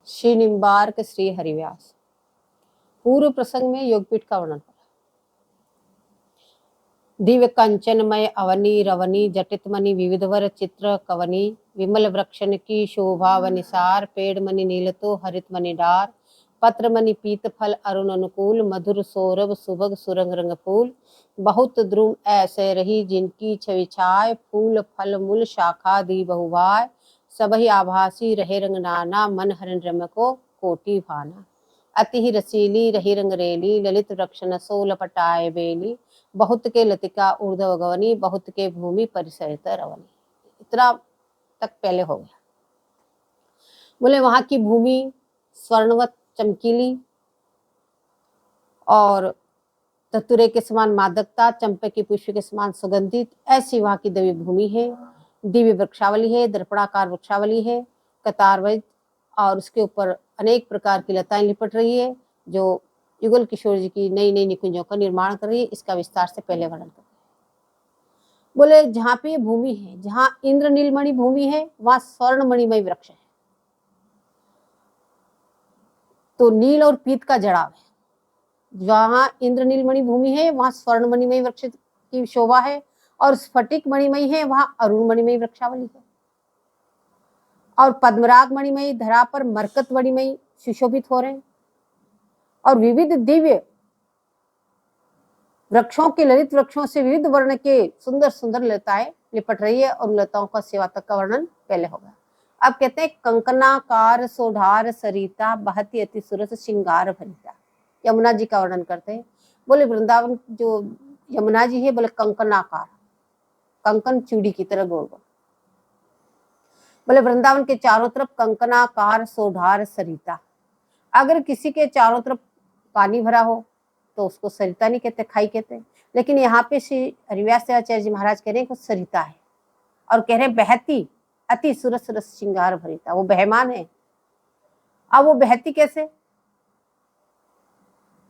श्री निम्बार्क श्री हरिव्यास। पूर्व प्रसंग में योगपीठ का वर्णन करा। दिव्य कंचनमय अवनी रवनी जटित मणि विविधवर चित्र कवनी विमल वृक्षन की शोभा वनिसार पेड़ मणि नीलतो हरित मणि डार पत्र मणि पीत फल अरुण अनुकूल मधुर सौरभ सुभग सुरंग रंग फूल बहुत द्रुम ऐसे रही जिनकी छवि छाय फूल फल मूल शाखा दी बहुभाय सबही आभासी रहे रंग नाना मन हरण रम को कोटि भाना अति ही रसीली रही रंग रेली ललित वृक्षण सो लपटाए बेली बहुत के लतिका ऊर्ध्व गवनी बहुत के भूमि परिसरित रवनी। इतना तक पहले हो गया। बोले वहां की भूमि स्वर्णवत चमकीली और धतूरे के समान मादकता चंपे की पुष्प के समान सुगंधित ऐसी वहां की दिव्य भूमि है। दिव्य वृक्षावली है, दर्पणाकार वृक्षावली है, कतारवत और उसके ऊपर अनेक प्रकार की लताएं लिपट रही है जो युगल किशोर जी की नई नई निकुंजों का निर्माण कर रही है। इसका विस्तार से पहले वर्णन कर बोले जहाँ पे भूमि है, जहाँ इंद्र नीलमणि भूमि है वहां स्वर्ण मणिमय वृक्ष है। तो नील और पीत का जड़ाव है। जहाँ इंद्र नीलमणि भूमि है वहां स्वर्ण मणिमय वृक्ष की शोभा है और स्फटिक मणिमय है वहां अरुण मणिमय वृक्षावली है। और पद्मराग मणिमय धरा पर मरकत मणिमय सुशोभित हो रहे हैं और विविध दिव्य वृक्षों के ललित वृक्षों से विविध वर्ण के सुंदर सुंदर लताएं लिपट रही है और लताओं का सेवा तक का वर्णन पहले होगा। अब कहते हैं कंकनाकार सोढ़ार सरिता बहती अति सुरस श्रृंगार भरिता। यमुना जी का वर्णन करते हैं। बोले वृंदावन जो यमुना जी है बोले कंकनाकार, कंकन चूड़ी की तरह गोल गोल। बोले वृंदावन के चारों तरफ कंकनाकार सोढ़ार सरिता। अगर किसी के चारों तरफ पानी भरा हो तो उसको सरिता नहीं कहते, खाई कहते। लेकिन यहाँ पे श्री हरिव्यास आचार्य जी महाराज कह रहे हैं कि सरिता है और कह रहे हैं बहती अति सुरस रस श्रृंगार भरिता। वो बहमान है। अब वो बहती कैसे?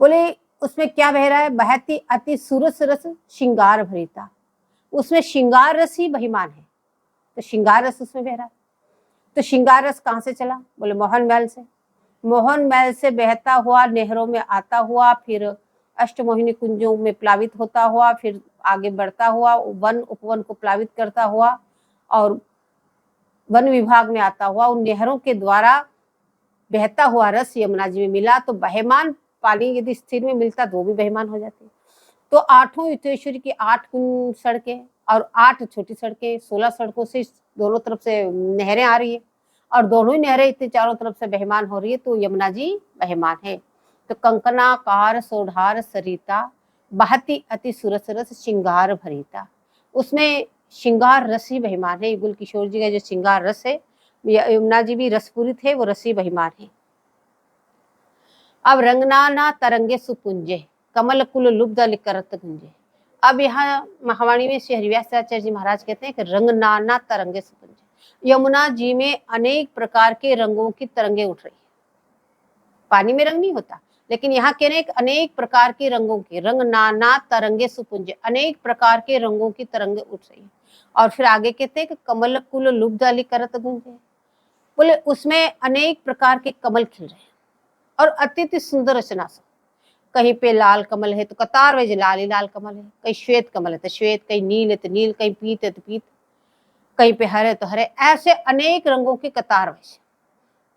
बोले उसमें क्या बह रहा है? बहती अति सुरस रस श्रृंगार भरिता। उसमें श्रृंगार रस ही बहिमान है तो श्रृंगार रस उसमें बह रहा है। तो श्रृंगार रस कहाँ से चला? बोले मोहन महल से। मोहन महल से बहता हुआ नहरों में आता हुआ फिर अष्टमोहिनी कुंजों में प्लावित होता हुआ फिर आगे बढ़ता हुआ वन उपवन को प्लावित करता हुआ और वन विभाग में आता हुआ उन नहरों के द्वारा बहता हुआ रस यमुना जी में मिला। तो बहमान पानी यदि स्थिर में मिलता तो वो भी बहमान हो जाती। तो आठों युतेश्वरी की 8 सड़कें और 8 छोटी सड़कें 16 सड़कों से दोनों तरफ से नहरें आ रही है और दोनों ही नहरें इतनी चारों तरफ से बहमान हो रही है तो यमुना जी बहमान है। तो कंकनाकार सोढ़ार सरिता बहती अति सुरस रस श्रृंगार भरिता। उसमें श्रृंगार रस ही बहिमान है। युगल किशोर जी का जो श्रृंगार रस है, यमुना जी भी रसपूरित है, वो रस ही बहिमान है। अब रंगनाना तरंगे सुपुंजे कमल कुल लुब्ध लिकरत गुंजे। अब यहाँ महावाणी में श्री हरिव्यास आचार्य जी महाराज कहते हैं कि रंगनाना तरंगे सुपुंजे। यमुना जी में अनेक प्रकार के रंगों की तरंगे उठ रही है। पानी में रंग नहीं होता लेकिन यहाँ कह रहे हैं अनेक प्रकार के रंगों के रंग नाना तरंगे सुपुंज, अनेक प्रकार के रंगों की तरंगे उठ रही है। और फिर आगे कहते हैं कि कमल कुल लुब्ध अली करत गुंजे। बोले उसमें अनेक प्रकार के कमल खिल रहे हैं और अत्यंत सुंदर रचना से। कहीं पे लाल कमल है तो कतार वज लाल ही लाल कमल है, कहीं श्वेत कमल है तो श्वेत, कहीं नील है तो नील, कहीं पीत है तो पीत, कहीं पे हरे तो हरे, ऐसे अनेक रंगों के कतार वज।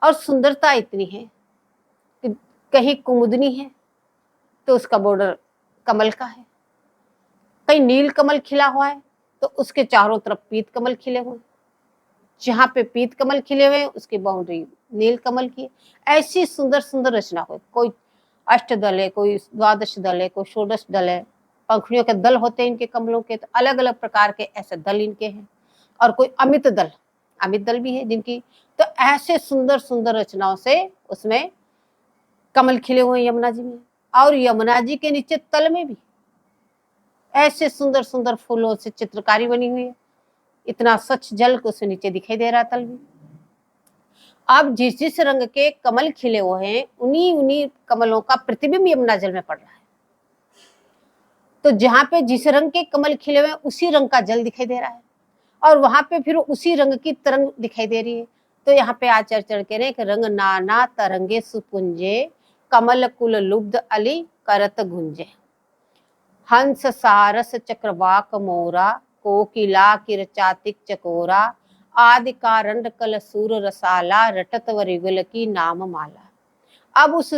और सुंदरता इतनी है कहीं कुमुदनी है तो उसका बॉर्डर कमल का है, कहीं नील कमल खिला हुआ है तो उसके चारों तरफ पीत कमल खिले हुए, जहाँ पे पीत कमल खिले हुए उसकी बाउंड्री नील कमल की। ऐसी सुंदर सुंदर रचना हुई। कोई अष्टदल है, कोई द्वादश दल है, कोई षोडश दल है, पंखुड़ियों के दल होते हैं इनके कमलों के, तो अलग अलग प्रकार के ऐसे दल इनके हैं। और कोई अमित दल भी है जिनकी। तो ऐसे सुंदर सुंदर रचनाओं से उसमें कमल खिले हुए यमुना जी में। और यमुना जी के नीचे तल में भी ऐसे सुंदर सुंदर फूलों से चित्रकारी बनी हुई है। इतना स्वच्छ जल को उसके नीचे दिखाई दे रहा तल में। अब जिस जिस रंग के कमल खिले हुए हैं उन्हीं उन्हीं कमलों का प्रतिबिंब यमुना जल में पड़ रहा है। तो जहाँ पे जिस रंग के कमल खिले हुए उसी रंग का जल दिखाई दे रहा है और वहां पे फिर उसी रंग की तरंग दिखाई दे रही है। तो यहाँ पे आचार्य चढ़ के रहे रंग नाना तरंगे सुपुंजे, कमल कुल लुब्ध अली करत गुंजे। हंस सारस चक्रवाक मोरा, कोकिला किरचातिक चकोरा, आदि कारण कल सूर रसाला, रटत वरिगुल की नाम माला। अब उस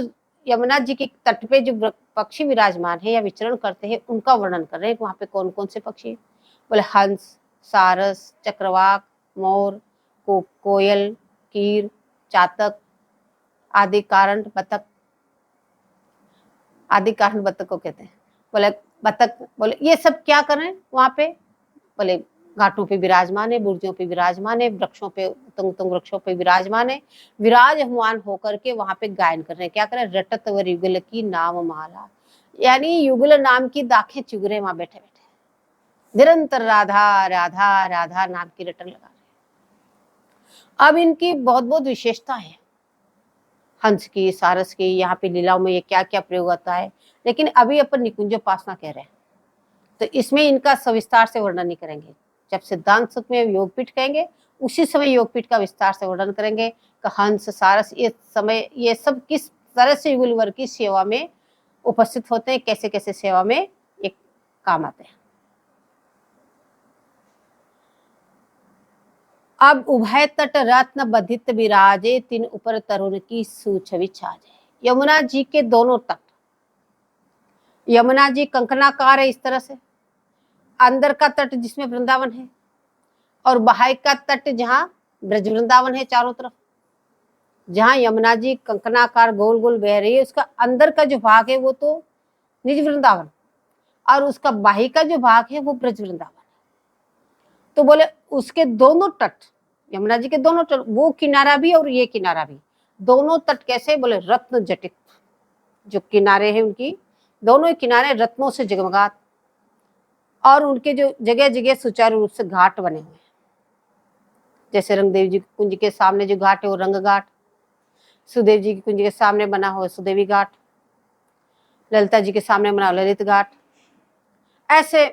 यमुना जी के तट पे जो पक्षी विराजमान है या विचरण करते हैं उनका वर्णन कर रहे हैं। वहां पे कौन कौन से पक्षी? बोले हंस, सारस, चक्रवाक, मोर, कोयल, कीर, चातक, आदि कारण बतख। आदि कारण बतख को कहते हैं। बोले बतख, बोले ये सब क्या कर रहे हैं वहां पे? बोले घाटों पे विराजमान है, बुर्जों पे विराजमान है, वृक्षों पे, तुंग तुंग वृक्षों पे विराजमान है, विराजमान होकर के वहां पे गायन कर रहे हैं। क्या कर रहे हैं? रटत व युगल की नाम माला, यानी युगल नाम की दाखें चुग रहे वहां बैठे बैठे, निरंतर राधा राधा राधा नाम की रटन लगा रहे। अब इनकी बहुत बहुत विशेषता है, हंस की, सारस की, यहाँ पे लीलाओं में ये क्या क्या प्रयोग होता है। लेकिन अभी अपन निकुंजोपासना कह रहे हैं, तो इसमें इनका सविस्तार से वर्णन नहीं करेंगे। जब सिद्धांत सुख में योगपीठ कहेंगे उसी समय योगपीठ का विस्तार से वर्णन करेंगे कि हंस, सारस ये समय ये सब किस तरह से युगल वर्ग की सेवा में उपस्थित होते हैं, कैसे कैसे सेवा में एक काम आते हैं। अब उभय तट रत्न बधित विराजे, तीन ऊपर तरुण की सूछवि छाजे। यमुना जी के दोनों तट, यमुना जी कंकणाकार है इस तरह से, अंदर का तट जिसमें वृंदावन है और बाहर का तट जहां ब्रज वृंदावन है चारों तरफ। जहां यमुना जी कंकणाकार गोल गोल बह रही है उसका अंदर का जो भाग है वो तो निज वृंदावन, और उसका बाहर का जो भाग है वो ब्रज वृंदावन। तो बोले उसके दोनों तट, यमुना जी के दोनों तट, वो किनारा भी और ये किनारा भी, दोनों तट कैसे? बोले रत्न जटित, जो किनारे हैं उनकी दोनों किनारे रत्नों से जगमगात, और उनके जो जगह जगह सुचारू रूप से घाट बने हुए हैं। जैसे रंगदेव जी कुंज के सामने जो घाट है वो रंग घाट, सुदेव जी की कुंज के सामने बना हुआ सुदेवी घाट, ललिता जी के सामने बना ललित घाट। ऐसे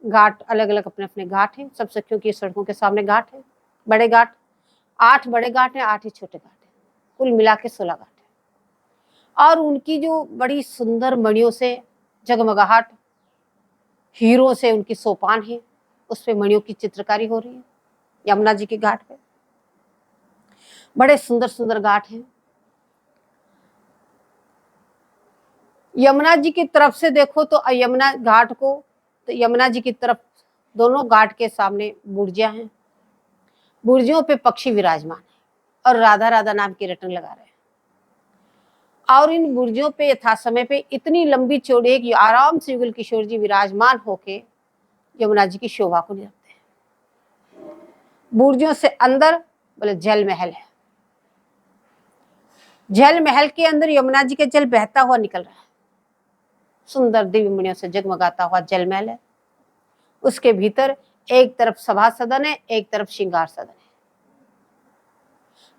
घाट अलग अलग अपने अपने घाट हैं। सब सखियों की सड़कों के सामने घाट है, बड़े घाट, 8 बड़े घाट हैं, 8 ही छोटे घाट हैं, कुल मिला के 16 घाट है। और उनकी जो बड़ी सुंदर मणियों से जगमगाहट, हीरों से उनकी सोपान है, उस पे मणियों की चित्रकारी हो रही है यमुना जी के घाट पे। बड़े सुंदर सुंदर घाट हैं। यमुना जी की तरफ से देखो तो यमुना घाट को, तो यमुना जी की तरफ दोनों घाट के सामने बुर्जियां हैं, बुर्जियों पे पक्षी विराजमान है और राधा राधा नाम की रटन लगा रहे हैं। और इन बुर्जियों पे यथा समय पे इतनी लंबी चौड़ी है कि आराम से युगल किशोर जी विराजमान होके यमुना जी की शोभा को निरखते हैं। बुर्जियों से अंदर बोले जल महल है, जल महल के अंदर यमुना जी के जल बहता हुआ निकल रहा है, सुंदर दिव्य मणियों से जगमगाता हुआ जल महल है। उसके भीतर एक तरफ सभा सदन है, एक तरफ श्रृंगार सदन है,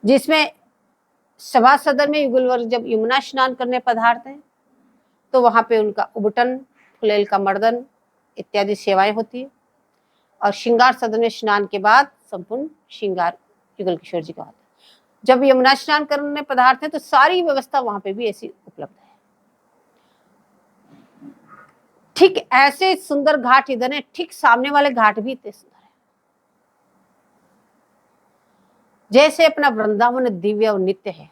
जिसमें सभा सदन में युगल वर्ग जब यमुना स्नान करने पधारते हैं तो वहां पे उनका उबटन, फुलेल का मर्दन इत्यादि सेवाएं होती है। और श्रृंगार सदन में स्नान के बाद संपूर्ण श्रृंगार युगल किशोर जी का होता है। जब यमुना स्नान करने पदार्थ हैं तो सारी व्यवस्था वहां पे भी ऐसी उपलब्ध है। ठीक ऐसे सुंदर घाट इधर है, ठीक सामने वाले घाट भी इतने सुंदर है। जैसे अपना वृंदावन दिव्य और नित्य है,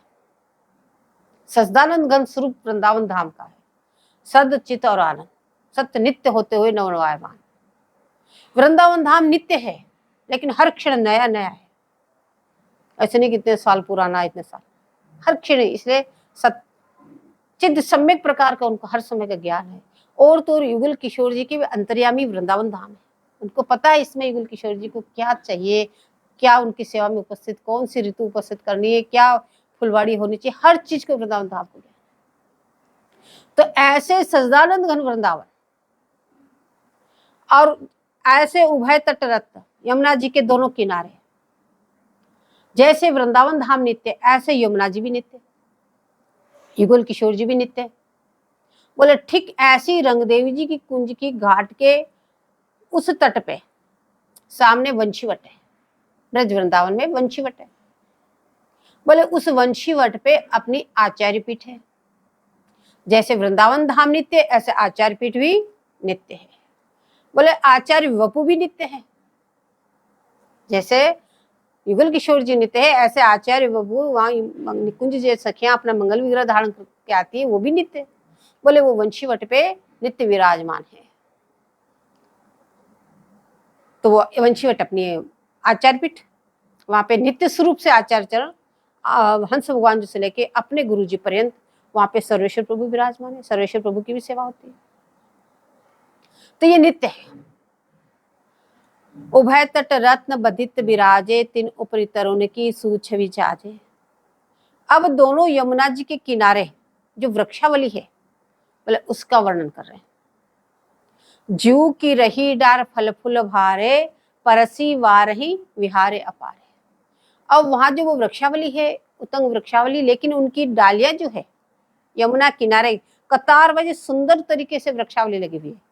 सच्चिदानंद घन स्वरूप वृंदावन धाम का है, सद चित और आनंद, सत्य नित्य होते हुए नवनवायमान। वृंदावन धाम नित्य है लेकिन हर क्षण नया नया है। ऐसे नहीं कितने साल पुराना, इतने साल, हर क्षण, इसलिए सच्चिद सम्यक प्रकार का उनको हर समय का ज्ञान है। और तो युगल किशोर जी की अंतर्यामी वृंदावन धाम है, उनको पता है इसमें युगल किशोर जी को क्या चाहिए, क्या उनकी सेवा में उपस्थित, कौन सी ऋतु उपस्थित करनी है, क्या फुलवाड़ी होनी चाहिए, हर चीज को वृंदावन धाम को। तो ऐसे सच्चिदानंद घन वृंदावन और ऐसे उभय तट रत्न यमुना जी के दोनों किनारे, जैसे वृंदावन धाम नित्य ऐसे यमुना जी भी नित्य, युगल किशोर जी भी नित्य। बोले ठीक ऐसी रंगदेवी जी की कुंज की घाट के उस तट पे सामने वंशीवट है, ब्रज वृंदावन में वंशीवट है। बोले उस वंशी वट पे अपनी आचार्य पीठ है। जैसे वृंदावन धाम नित्य ऐसे आचार्य पीठ भी नित्य है। बोले आचार्य वपु भी नित्य है। जैसे युगल किशोर जी नित्य है ऐसे आचार्य वपु वहां निकुंज जो सखियां अपना मंगल विग्रह धारण करके आती है वो भी नित्य है। बोले वो वंशी वट पे नित्य विराजमान है। तो वो वंशी वट अपनी आचार्य पीठ वहां पे नित्य स्वरूप से आचार्य चरण हंस भगवान जी से लेके अपने गुरु जी पर्यंत वहां पे सर्वेश्वर प्रभु विराजमान है। सर्वेश्वर प्रभु की भी सेवा होती है। तो ये नित्य है। उभय तट रत्न बधित विराजे तीन ऊपरी तरुण की सूछवि जाजे। अब दोनों यमुना जी के किनारे जो वृक्षावली है बोले उसका वर्णन कर रहे हैं। जू की रही डार फल फूल भारे परसी वारही विहारे अपारे। अब वहां जो वो वृक्षावली है उत्तंग वृक्षावली, लेकिन उनकी डालियां जो है यमुना किनारे कतार वाइज सुंदर तरीके से वृक्षावली लगी हुई है।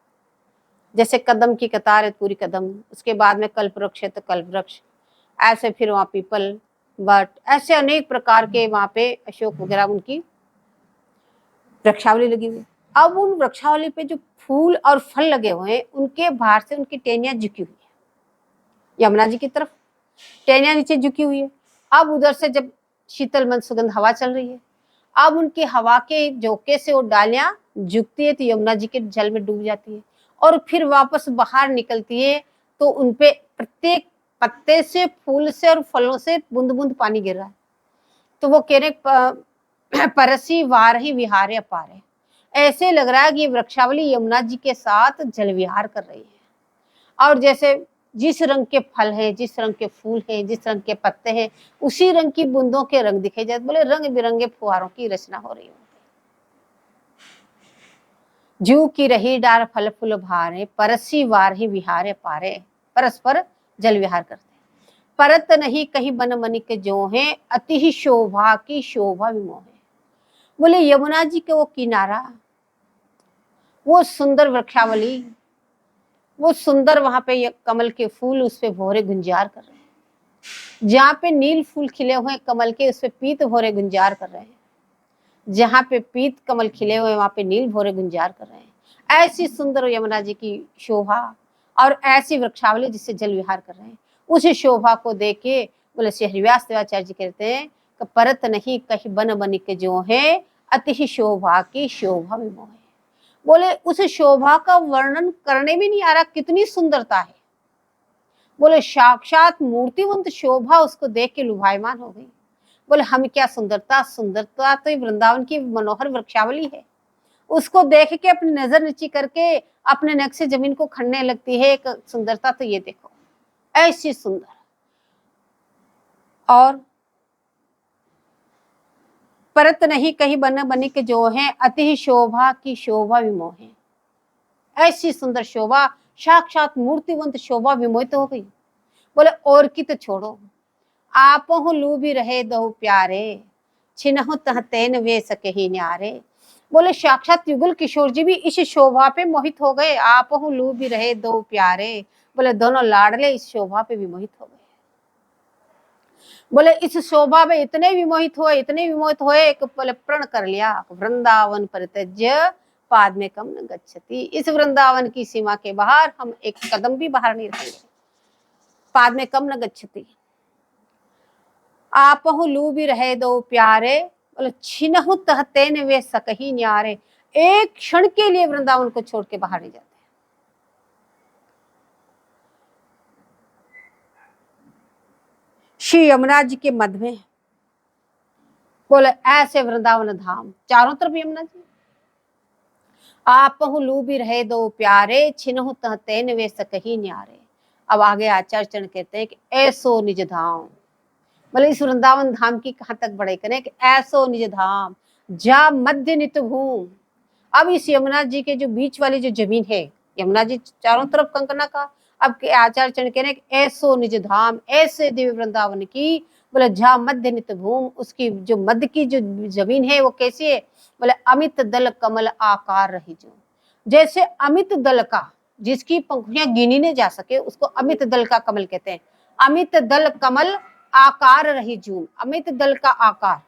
जैसे कदम की कतार है पूरी कदम, उसके बाद में कल्प वृक्ष है तो कल्प वृक्ष, ऐसे फिर वहां पीपल बट ऐसे अनेक प्रकार के वहां पे अशोक वगैरह उनकी वृक्षावली लगी हुई है। अब उन वृक्षावली पे जो फूल और फल लगे हुए हैं उनके बाहर से उनकी टहनियां झुकी हुई है। यमुना जी की तरफ टहनियां नीचे झुकी हुई है। अब उधर से जब शीतल मंद सुगंध हवा चल रही है, अब उनकी हवा के झोंके से वो डालियां झुकती है तो यमुना जी के जल में डूब जाती है और फिर वापस बाहर निकलती है। तो उनपे प्रत्येक पत्ते से फूल से और फलों से बूंद बूंद पानी गिर रहा है। तो वो कह रहे परसी वारही विहारे अपारे। ऐसे लग रहा है कि ये वृक्षावली यमुना जी के साथ जल विहार कर रही है। और जैसे जिस रंग के फल है, जिस रंग के फूल है, जिस रंग के पत्ते हैं, उसी रंग की बूंदों के रंग दिखे जाते। बोले रंग बिरंगे फुहारों की रचना हो रही है। जू की रही डार फल फूल भारे परसी वारही विहारे पारे। परस्पर जल विहार करते। परत नहीं कहीं बन मनिक जो है अति ही शोभा की शोभा विमोहे। बोले यमुना जी के वो किनारा, वो सुंदर वृक्षावली, वो सुंदर वहां पे कमल के फूल उस पे भोरे गुंजार कर रहे हैं। जहाँ पे नील फूल खिले हुए कमल के उस पे पीत भोरे गुंजार कर रहे हैं। जहाँ पे पीत कमल खिले हुए वहां पे नील भोरे गुंजार कर रहे हैं। ऐसी सुंदर यमुना जी की शोभा और ऐसी वृक्षावली जिससे जल विहार कर रहे हैं, उस शोभा को देख के बोले श्री हरिव्यास देवाचार्य जी कहते हैं कि परत नहीं कहीं बन बनिक जो है अति ही शोभा की शोभा विमोहे। बोले उस शोभा का वर्णन करने भी नहीं आ रहा, कितनी सुंदरता है। बोले साक्षात मूर्तिवंत शोभा उसको देख के लुभायमान हो गई। बोले हम क्या सुंदरता, सुंदरता तो वृंदावन की मनोहर वृक्षावली है। उसको देख के अपनी नजर नीची करके अपने नक से जमीन को खड़ने लगती है। एक सुंदरता तो ये देखो, ऐसी सुंदर। और परत नहीं कहीं बन बनिक जो है अति ही शोभा की शोभा विमोहे। ऐसी सुंदर शोभा, साक्षात मूर्तिवंत शोभा विमोहित हो गई। बोले और की तो छोड़ो, आप लू भी रहे दो प्यारे छिनहु तह तेन वे सके ही न्यारे। बोले साक्षात युगल किशोर जी भी इस शोभा पे मोहित हो गए। आप लू भी रहे दो प्यारे, बोले दोनों लाडले इस शोभा पे भी मोहित हो गए। बोले इस शोभा में इतने विमोहित हुए, इतने विमोहित हुए, एक बोले प्रण कर लिया वृंदावन परित्यज्य पाद में कम न गच्छति। इस वृंदावन की सीमा के बाहर हम एक कदम भी बाहर नहीं रखेंगे। पाद में कम न गच्छति। आप लू भी रहे दो प्यारे, बोले छिनहु तहते न वे सकही न्यारे। एक क्षण के लिए वृंदावन को छोड़ के बाहर नहीं जाते। श्री यमुना जी के मध्य में बोले ऐसे वृंदावन धाम, चारों तरफ यमुना जी। आप लू भी रहे दो प्यारे छिनहु तहते न वे सकही न्यारे। अब आगे आचार्य चरण कहते हैं कि ऐसो निज धाम। बोले इस वृंदावन धाम की कहां तक बड़े करें कि ऐसो निज धाम जा मध्य नित भूम। अब इस यमुना जी के जो बीच वाली जो जमीन है, यमुना जी चारों तरफ कंकना का, अब के आचार्य चरण कह रहे हैं कि ऐसो निज धाम, ऐसे दिव्य वृंदावन की। बोले जा मध्य नित भूम, उसकी जो मध्य की जो जमीन है वो कैसी है। बोले अमित दल कमल आकार रही जो। जैसे अमित दल का, जिसकी पंखुड़ियां गिनी नहीं जा सके, उसको अमित दल का कमल कहते हैं। अमित दल कमल आकार रही झूम, अमित दल का आकार,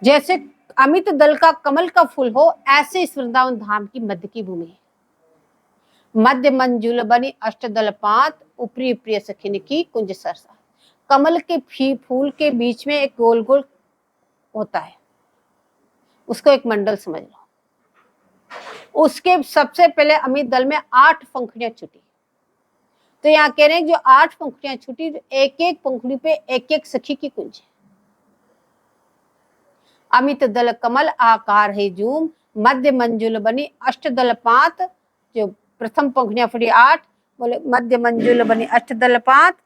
जैसे अमित दल का कमल का फूल हो, ऐसे इस वृंदावन धाम की मध्य की भूमि है। मध्य मंजुल बनी अष्टदल पात, ऊपरी प्रिय सखिन की कुंज सरसा। कमल के फूल के बीच में एक गोल गोल होता है, उसको एक मंडल समझ लो। उसके सबसे पहले अमित दल में 8 पंखुड़ियां छुटी। तो यहाँ कह रहे हैं जो 8 पंखुड़ियां छुटी, एक एक पंखुड़ी पे एक एक सखी की कुंज है। अमित दल कमल आकार है झूम, मध्य मंजुल बनी अष्टदल पात। जो प्रथम पंखुड़ियां फटी 8, बोले मध्य मंजुल बनी अष्टदल पात,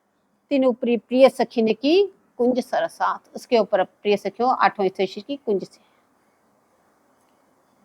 तीन ऊपरी प्रिय सखी ने की कुंज सरसात। उसके ऊपर प्रिय सखियों 8वें की कुंज से।